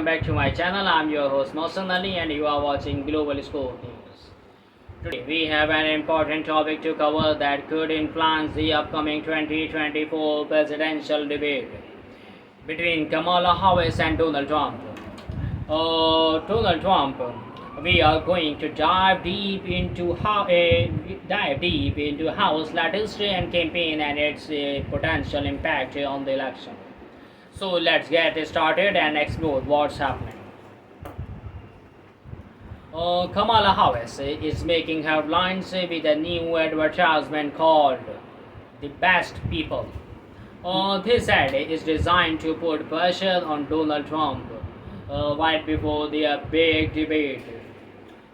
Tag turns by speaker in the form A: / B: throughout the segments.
A: back to my channel. I'm your host Mohsen Ali and you are watching Global Scope News. Today we have an important topic to cover that could influence the upcoming 2024 presidential debate between Kamala Harris and Donald Trump. Donald Trump, we are going to dive deep into House history and campaign and its potential impact on the election. So let's get started and explore what's happening. Kamala Harris is making headlines with a new advertisement called The Best People. This ad is designed to put pressure on Donald Trump right before their big debate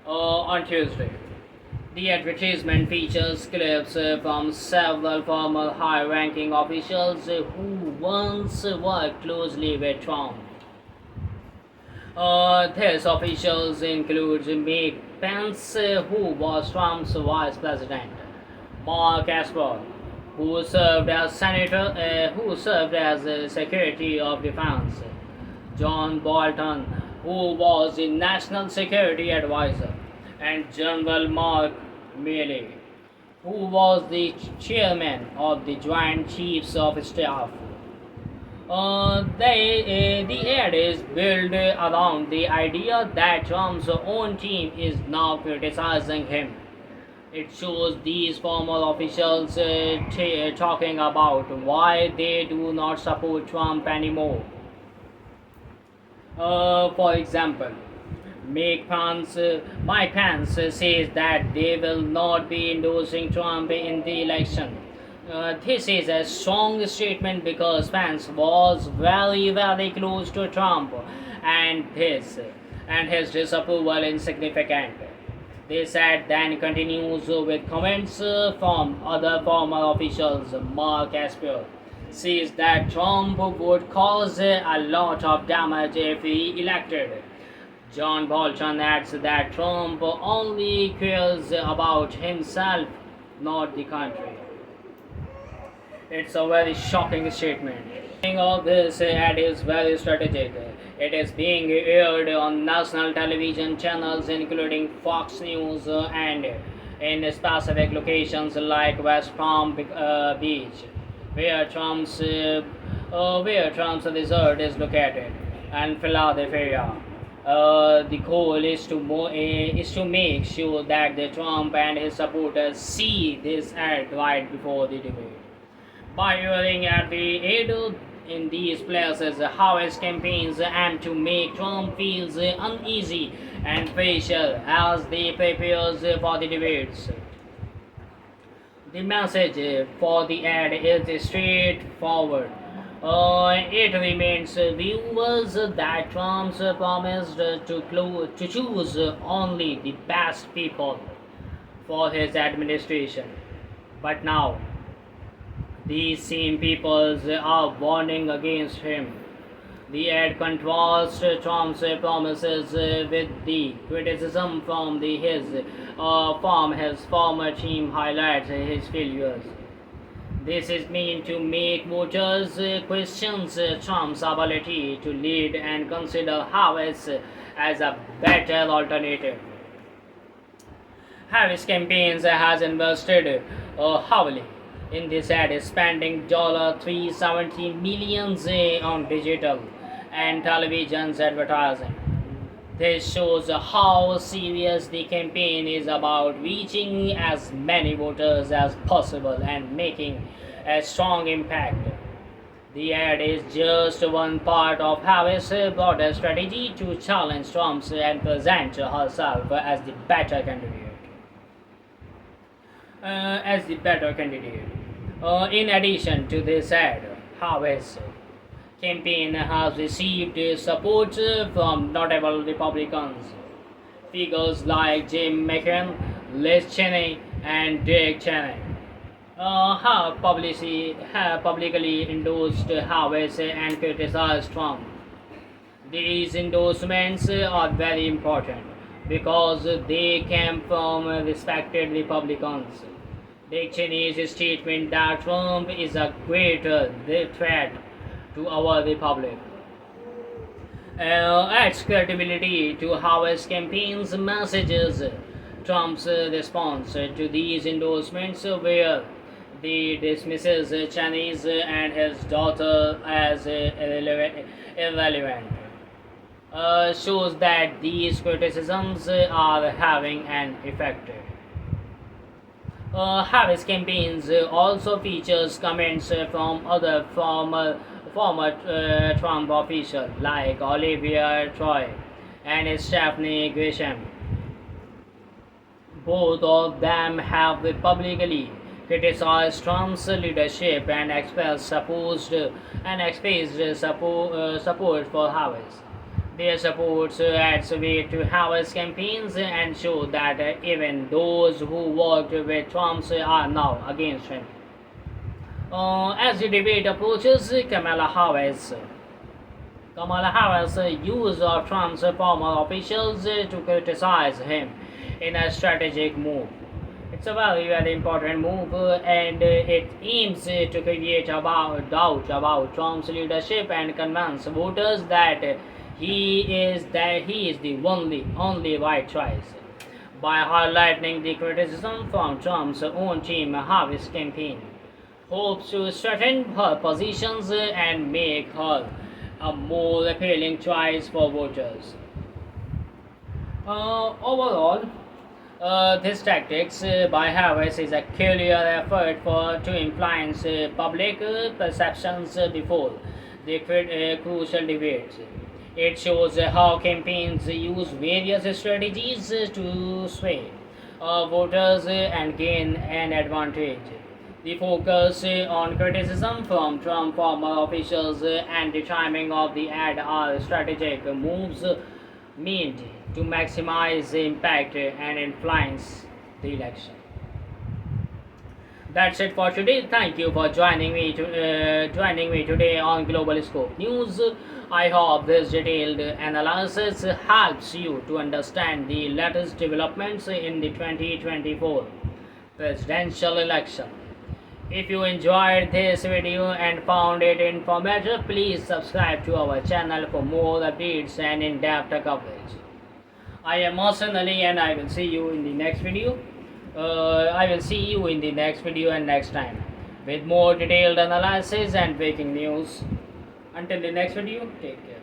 A: on Tuesday. The advertisement features clips from several former high-ranking officials who once worked closely with Trump. These officials include Mike Pence, who was Trump's vice president, Mark Esper, who served as Secretary of Defense, John Bolton, who was the National Security Advisor, and General Mark Milley, who was the chairman of the Joint Chiefs of Staff. The ad is built around the idea that Trump's own team is now criticizing him. It shows these former officials talking about why they do not support Trump anymore. For example, Mike Pence says that they will not be endorsing Trump in the election. This is a strong statement because Pence was very close to Trump, and his disapproval insignificant. This ad then continues with comments from other former officials. Mark Esper says that Trump would cause a lot of damage if he elected. John Bolton adds that Trump only cares about himself, not the country. It's a very shocking statement. All this ad is very strategic. It is being aired on national television channels including Fox News and in specific locations like West Palm Beach, where Trump's resort is located, and Philadelphia. The goal is to make sure that the Trump and his supporters see this ad right before the debate. By yelling at the ad in these places, Harris campaigns aim to make Trump feel uneasy and pressure as they prepares for the debates. The message for the ad is straightforward. It reminds viewers that Trump promised to choose only the best people for his administration. But now, these same people are warning against him. The ad contrasts Trump's promises with the criticism from his former team highlights his failures. This is meant to make voters question Trump's ability to lead and consider Harris as a better alternative. Harris campaigns has invested heavily in this ad, spending $370 million on digital and television advertising. This shows how serious the campaign is about reaching as many voters as possible and making a strong impact. The ad is just one part of Harris' broader strategy to challenge Trump and present herself as the better candidate. In addition to this ad, Harris' campaign has received support from notable Republicans. Figures like Jim McCain, Liz Cheney, and Dick Cheney have publicly endorsed Harris and criticized Trump. These endorsements are very important because they came from respected Republicans. Dick Cheney's statement that Trump is a greater threat to our republic adds credibility to Harris campaign's messages. Trump's response to these endorsements, where he dismisses Chinese and his daughter as irrelevant, shows that these criticisms are having an effect. Harris campaigns also features comments from other former Trump officials like Olivia Troy and Stephanie Grisham. Both of them have publicly criticized Trump's leadership and expressed support for Harris. Their support adds weight to Harris campaigns and show that even those who worked with Trump are now against him. As the debate approaches, Kamala Harris used of Trump's former officials to criticize him in a strategic move. It's a very important move, and it aims to create doubt about Trump's leadership and convince voters that he is the only right choice. By highlighting the criticism from Trump's own team, Harris' campaign hopes to strengthen her positions and make her a more appealing choice for voters. Overall, this tactics by Harris is a clear effort to influence public perceptions before the crucial debates. It shows how campaigns use various strategies to sway voters and gain an advantage. The focus on criticism from Trump former officials and the timing of the ad are strategic moves meant to maximize impact and influence the election. That's it for today. Thank you for joining me today on Global Scope News. I hope this detailed analysis helps you to understand the latest developments in the 2024 presidential election. If you enjoyed this video and found it informative, please subscribe to our channel for more updates and in-depth coverage. I am Mohsen Ali, and I will see you in the next video. And next time with more detailed analysis and breaking news. Until the next video, take care.